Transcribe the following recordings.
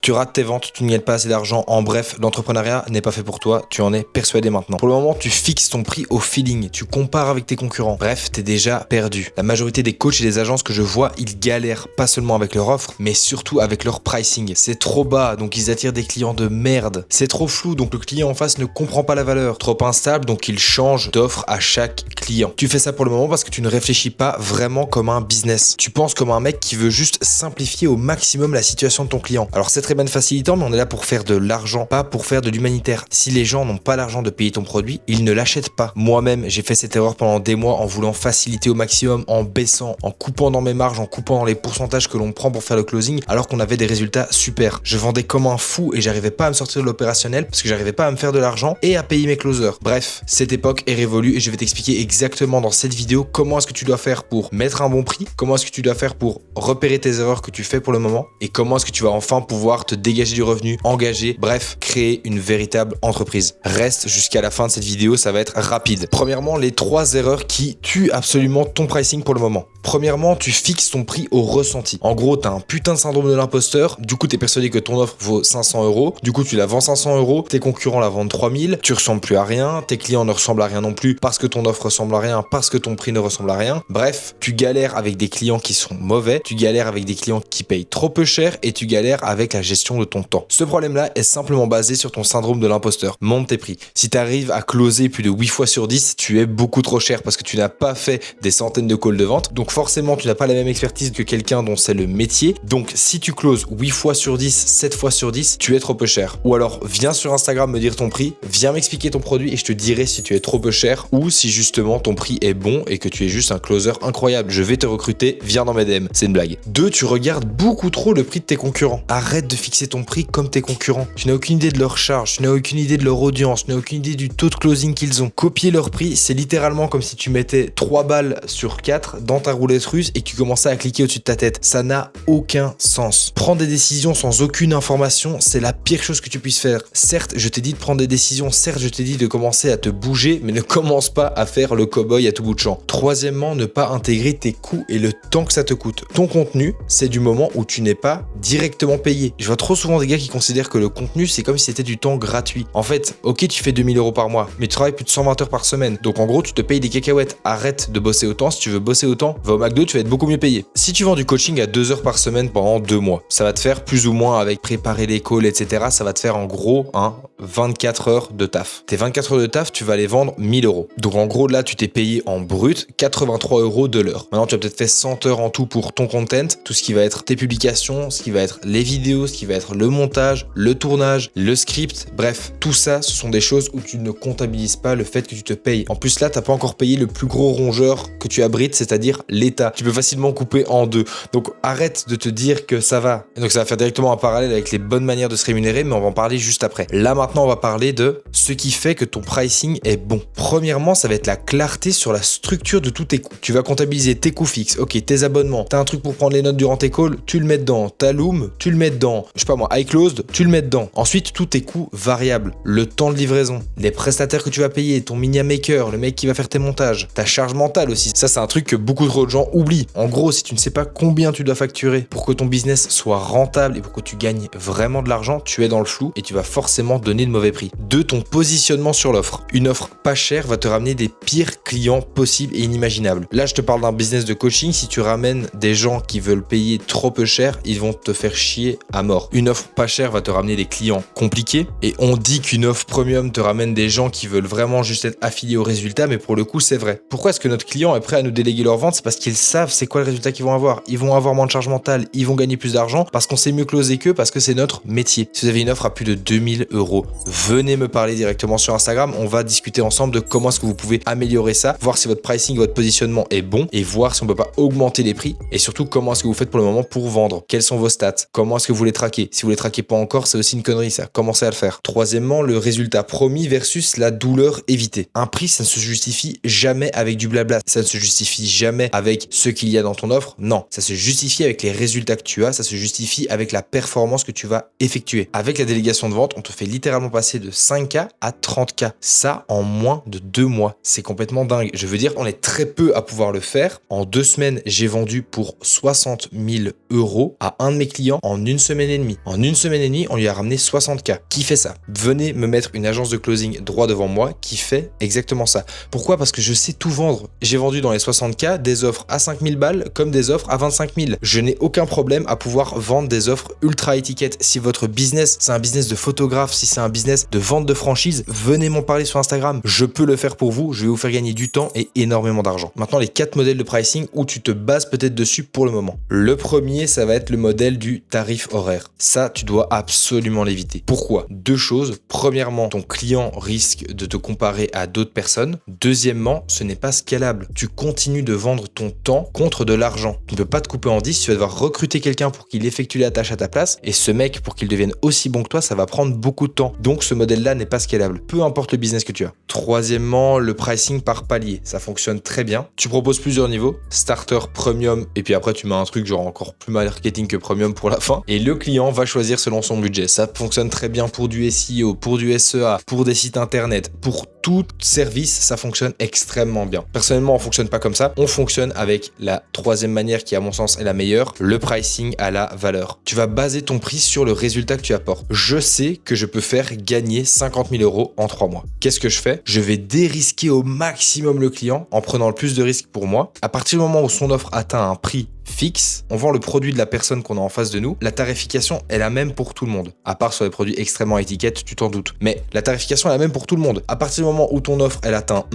Tu rates tes ventes, tu ne gagnes pas assez d'argent. En bref, l'entrepreneuriat n'est pas fait pour toi, tu en es persuadé maintenant. Pour le moment, tu fixes ton prix au feeling, tu compares avec tes concurrents. Bref, t'es déjà perdu. La majorité des coachs et des agences que je vois, ils galèrent pas seulement avec leur offre, mais surtout avec leur pricing. C'est trop bas, donc ils attirent des clients de merde. C'est trop flou, donc le client en face ne comprend pas la valeur. Trop instable, donc il change d'offre à chaque client. Tu fais ça pour le moment parce que tu ne réfléchis pas vraiment comme un business. Tu penses comme un mec qui veut juste simplifier au maximum la situation de ton client. Alors c'est très bien facilitant, mais on est là pour faire de l'argent, pas pour faire de l'humanitaire. Si les gens n'ont pas l'argent de payer ton produit, ils ne l'achètent pas. Moi-même, j'ai fait cette erreur pendant des mois en voulant faciliter au maximum, en baissant, en coupant dans mes marges, en coupant dans les pourcentages que l'on prend pour faire le closing, alors qu'on avait des résultats super. Je vendais comme un fou et j'arrivais pas à me sortir de l'opérationnel parce que j'arrivais pas à me faire de l'argent et à payer mes closers. Bref, cette époque est révolue et je vais t'expliquer exactement dans cette vidéo comment est-ce que tu dois faire pour mettre un bon prix, comment est-ce que tu dois faire pour repérer tes erreurs que tu fais pour le moment et comment est-ce que tu vas enfin pouvoir te dégager du revenu, engager, bref, créer une véritable entreprise. Reste jusqu'à la fin de cette vidéo, ça va être rapide. Premièrement, les 3 erreurs qui tuent absolument ton pricing pour le moment. Premièrement, tu fixes ton prix au ressenti. En gros, t'as un putain de syndrome de l'imposteur. Du coup, t'es persuadé que ton offre vaut 500 €. Du coup, tu la vends 500 €. Tes concurrents la vendent 3000. Tu ressembles plus à rien. Tes clients ne ressemblent à rien non plus parce que ton offre ressemble à rien, parce que ton prix ne ressemble à rien. Bref, tu galères avec des clients qui sont mauvais. Tu galères avec des clients qui payent trop peu cher et tu galères avec la gestion de ton temps. Ce problème-là est simplement basé sur ton syndrome de l'imposteur. Monte tes prix. Si tu arrives à closer plus de 8 fois sur 10, tu es beaucoup trop cher parce que tu n'as pas fait des centaines de calls de vente. Donc forcément, tu n'as pas la même expertise que quelqu'un dont c'est le métier. Donc si tu closes 8 fois sur 10, 7 fois sur 10, tu es trop peu cher. Ou alors viens sur Instagram me dire ton prix, viens m'expliquer ton produit et je te dirai si tu es trop peu cher ou si justement ton prix est bon et que tu es juste un closer incroyable. Je vais te recruter, viens dans mes DM. C'est une blague. 2, tu regardes beaucoup trop le prix de tes concurrents. Arrête de fixer ton prix comme tes concurrents. Tu n'as aucune idée de leur charge, tu n'as aucune idée de leur audience, tu n'as aucune idée du taux de closing qu'ils ont. Copier leur prix, c'est littéralement comme si tu mettais 3 balles sur 4 dans ta roulette russe et que tu commençais à cliquer au-dessus de ta tête. Ça n'a aucun sens. Prendre des décisions sans aucune information, c'est la pire chose que tu puisses faire. Certes, je t'ai dit de prendre des décisions, certes, je t'ai dit de commencer à te bouger, mais ne commence pas à faire le cow-boy à tout bout de champ. Troisièmement, ne pas intégrer tes coûts et le temps que ça te coûte. Ton contenu, c'est du moment où tu n'es pas directement payé. Je vois trop souvent des gars qui considèrent que le contenu, c'est comme si c'était du temps gratuit. En fait, ok, tu fais 2000 € par mois, mais tu travailles plus de 120 heures par semaine. Donc en gros, tu te payes des cacahuètes. Arrête de bosser autant. Si tu veux bosser autant, va au McDo, tu vas être beaucoup mieux payé. Si tu vends du coaching à 2 heures par semaine pendant 2 mois, ça va te faire plus ou moins avec préparer les calls, etc. Ça va te faire en gros 24 heures de taf. Tes 24 heures de taf, tu vas les vendre 1000 €. Donc en gros, là, tu t'es payé en brut 83 € de l'heure. Maintenant, tu as peut-être fait 100 heures en tout pour ton content, tout ce qui va être tes publications, ce qui va être les vidéos, ce qui va être le montage, le tournage, le script. Bref, tout ça, ce sont des choses où tu ne comptabilises pas le fait que tu te payes. En plus, là, t'as pas encore payé le plus gros rongeur que tu abrites, c'est-à-dire l'État. Tu peux facilement couper en deux. Donc arrête de te dire que ça va. Et donc ça va faire directement un parallèle avec les bonnes manières de se rémunérer, mais on va en parler juste après. Là maintenant, on va parler de ce qui fait que ton pricing est bon. Premièrement, ça va être la clarté sur la structure de tous tes coûts. Tu vas comptabiliser tes coûts fixes, ok, tes abonnements, t'as un truc pour prendre les notes durant tes calls, tu le mets dedans. Ta Loom, tu le mets dedans. Je sais pas moi, iClosed, tu le mets dedans. Ensuite, tous tes coûts variables, le temps de livraison, les prestataires que tu vas payer, ton media maker, le mec qui va faire tes montages, ta charge mentale aussi. Ça, c'est un truc que beaucoup trop de gens oublient. En gros, si tu ne sais pas combien tu dois facturer pour que ton business soit rentable et pour que tu gagnes vraiment de l'argent, tu es dans le flou et tu vas forcément donner de mauvais prix. 2, ton positionnement sur l'offre. Une offre pas chère va te ramener des pires clients possibles et inimaginables. Là, je te parle d'un business de coaching. Si tu ramènes des gens qui veulent payer trop peu cher, ils vont te faire chier à mort. Une offre pas chère va te ramener des clients compliqués et on dit qu'une offre premium te ramène des gens qui veulent vraiment juste être affiliés au résultat, mais pour le coup, c'est vrai. Pourquoi est-ce que notre client est prêt à nous déléguer leur vente? C'est parce qu'ils savent c'est quoi le résultat qu'ils vont avoir. Ils vont avoir moins de charge mentale, ils vont gagner plus d'argent parce qu'on sait mieux closer qu'eux, parce que c'est notre métier. Si vous avez une offre à plus de 2000 €, venez me parler directement sur Instagram. On va discuter ensemble de comment est-ce que vous pouvez améliorer ça, voir si votre pricing, votre positionnement est bon et voir si on peut pas augmenter les prix et surtout comment est-ce que vous faites pour le moment pour vendre. Quels sont vos stats? Comment est-ce que vous les traquez? Si vous les traquez pas encore, c'est aussi une connerie ça. Commencez à le faire. Troisièmement, le résultat promis versus la douleur évitée. Un prix, ça ne se justifie jamais avec du blabla. Ça ne se justifie jamais avec ce qu'il y a dans ton offre. Non, ça se justifie avec les résultats que tu as. Ça se justifie avec la performance que tu vas effectuer. Avec la délégation de vente, on te fait littéralement littéralement passé de 5K à 30K. Ça en moins de 2 mois. C'est complètement dingue. Je veux dire, on est très peu à pouvoir le faire. En 2 semaines, j'ai vendu pour 60 000 € à un de mes clients en 1 semaine et demie. En 1 semaine et demie, on lui a ramené 60K. Qui fait ça? Venez me mettre une agence de closing droit devant moi qui fait exactement ça. Pourquoi? Parce que je sais tout vendre. J'ai vendu dans les 60K des offres à 5 000 balles comme des offres à 25 000. Je n'ai aucun problème à pouvoir vendre des offres ultra étiquettes. Si votre business, c'est un business de photographe, si c'est un business de vente de franchise, venez m'en parler sur Instagram. Je peux le faire pour vous. Je vais vous faire gagner du temps et énormément d'argent. Maintenant, les 4 modèles de pricing où tu te bases peut-être dessus pour le moment. Le premier, ça va être le modèle du tarif horaire. Ça, tu dois absolument l'éviter. Pourquoi? 2 choses. Premièrement, ton client risque de te comparer à d'autres personnes. Deuxièmement, ce n'est pas scalable. Tu continues de vendre ton temps contre de l'argent. Tu ne peux pas te couper en 10, tu vas devoir recruter quelqu'un pour qu'il effectue la tâche à ta place. Et ce mec, pour qu'il devienne aussi bon que toi, ça va prendre beaucoup de temps. Donc, ce modèle-là n'est pas scalable. Peu importe le business que tu as. Troisièmement, le pricing par palier. Ça fonctionne très bien. Tu proposes plusieurs niveaux. Starter, premium, et puis après, tu mets un truc genre encore plus marketing que premium pour la fin. Et le client va choisir selon son budget. Ça fonctionne très bien pour du SEO, pour du SEA, pour des sites internet, pour tout service, ça fonctionne extrêmement bien. Personnellement, on fonctionne pas comme ça. On fonctionne avec la troisième manière qui, à mon sens, est la meilleure, le pricing à la valeur. Tu vas baser ton prix sur le résultat que tu apportes. Je sais que je peux faire gagner 50 000 € en 3 mois. Qu'est-ce que je fais? Je vais dérisquer au maximum le client en prenant le plus de risques pour moi. À partir du moment où son offre atteint un prix fixe, on vend le produit de la personne qu'on a en face de nous. La tarification est la même pour tout le monde. À part sur les produits extrêmement étiquettes, tu t'en doutes. Mais la tarification est la même pour tout le monde. À partir du moment où ton offre, elle atteint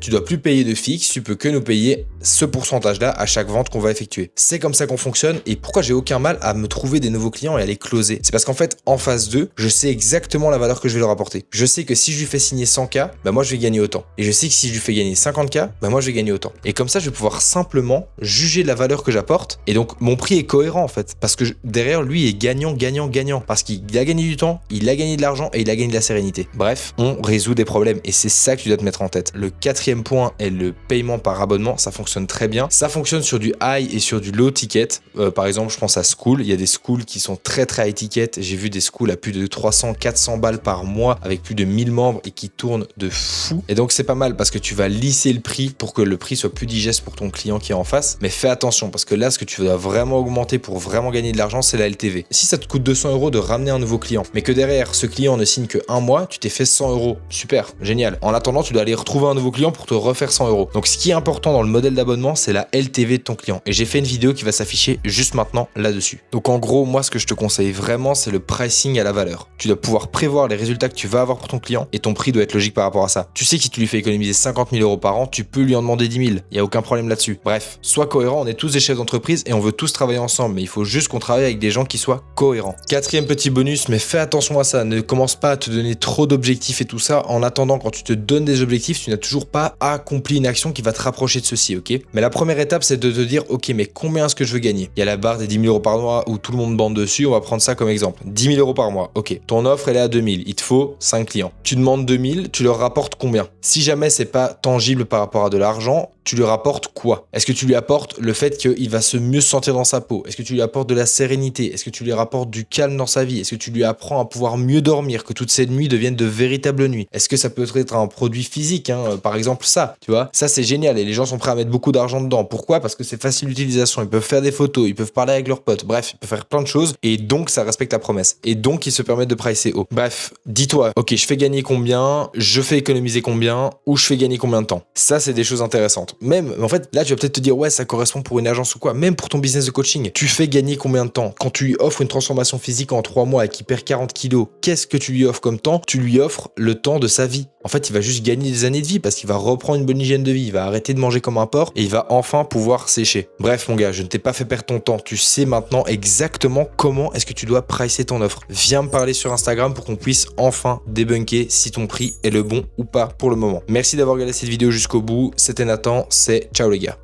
tu dois plus payer de fixe, tu peux que nous payer ce pourcentage-là à chaque vente qu'on va effectuer. C'est comme ça qu'on fonctionne. Et pourquoi j'ai aucun mal à me trouver des nouveaux clients et à les closer? C'est parce qu'en fait, en phase 2, je sais exactement la valeur que je vais leur apporter. Je sais que si je lui fais signer 100K, bah moi je vais gagner autant. Et je sais que si je lui fais gagner 50K, bah moi je vais gagner autant. Et comme ça, je vais pouvoir simplement juger de la valeur que j'apporte. Et donc, mon prix est cohérent en fait. Parce que derrière lui, il est gagnant, gagnant, gagnant. Parce qu'il a gagné du temps, il a gagné de l'argent et il a gagné de la sérénité. Bref, on résout des problèmes. Et c'est ça que tu dois te mettre en tête. Le 4e point est le paiement par abonnement. Ça fonctionne très bien. Ça fonctionne sur du high et sur du low ticket. Par exemple, je pense à Skool. Il y a des schools qui sont très très high ticket. J'ai vu des schools à plus de 300, 400 balles par mois avec plus de 1000 membres et qui tournent de fou. Et donc, c'est pas mal parce que tu vas lisser le prix pour que le prix soit plus digeste pour ton client qui est en face. Mais fais attention parce que là, ce que tu dois vraiment augmenter pour vraiment gagner de l'argent, c'est la LTV. Si ça te coûte 200 € de ramener un nouveau client, mais que derrière, ce client ne signe que 1 mois, tu t'es fait 100 €. Super, génial. En attendant, tu dois aller retrouver un nouveau client pour te refaire 100 €. Donc, ce qui est important dans le modèle d'abonnement, c'est la LTV de ton client. Et j'ai fait une vidéo qui va s'afficher juste maintenant là-dessus. Donc, en gros, moi, ce que je te conseille vraiment, c'est le pricing à la valeur. Tu dois pouvoir prévoir les résultats que tu vas avoir pour ton client et ton prix doit être logique par rapport à ça. Tu sais que si tu lui fais économiser 50 000 € par an, tu peux lui en demander 10 000. Il n'y a aucun problème là-dessus. Bref, sois cohérent. On est tous des chefs d'entreprise et on veut tous travailler ensemble, mais il faut juste qu'on travaille avec des gens qui soient cohérents. 4e petit bonus, mais fais attention à ça. Ne commence pas à te donner trop d'objectifs et tout ça. En attendant, quand tu te donnes des objectifs, tu n'as toujours pas accompli une action qui va te rapprocher de ceci, ok? Mais la première étape, c'est de te dire, ok, mais combien est-ce que je veux gagner? Il y a la barre des 10 000 € par mois où tout le monde bande dessus. On va prendre ça comme exemple. 10 000 € par mois, ok. Ton offre, elle est à 2 000. Il te faut 5 clients. Tu demandes 2 000, tu leur rapportes combien? Si jamais c'est pas tangible par rapport à de l'argent, tu lui rapportes quoi? Est-ce que tu lui apportes le fait qu'il va se mieux sentir dans sa peau? Est-ce que tu lui apportes de la sérénité? Est-ce que tu lui rapportes du calme dans sa vie? Est-ce que tu lui apprends à pouvoir mieux dormir, que toutes ces nuits deviennent de véritables nuits? Est-ce que ça peut être un produit physique, par exemple ça, tu vois? Ça c'est génial et les gens sont prêts à mettre beaucoup d'argent dedans. Pourquoi? Parce que c'est facile d'utilisation, ils peuvent faire des photos, ils peuvent parler avec leurs potes, bref, ils peuvent faire plein de choses et donc ça respecte la promesse. Et donc ils se permettent de pricer haut. Bref, dis-toi, ok, je fais gagner combien, je fais économiser combien ou je fais gagner combien de temps? Ça c'est des choses intéressantes. Même, en fait, là tu vas peut-être te dire ouais, ça correspond pour une agence ou quoi, même pour ton business de coaching, tu fais gagner combien de temps? Quand tu lui offres une transformation physique en 3 mois et qu'il perd 40 kilos, qu'est-ce que tu lui offres comme temps? Tu lui offres le temps de sa vie. En fait, il va juste gagner des années de vie parce qu'il va reprendre une bonne hygiène de vie, il va arrêter de manger comme un porc et il va enfin pouvoir sécher. Bref, mon gars, je ne t'ai pas fait perdre ton temps. Tu sais maintenant exactement comment est-ce que tu dois pricer ton offre. Viens me parler sur Instagram pour qu'on puisse enfin débunker si ton prix est le bon ou pas pour le moment. Merci d'avoir regardé cette vidéo jusqu'au bout. C'était Nathan, c'est ciao les gars.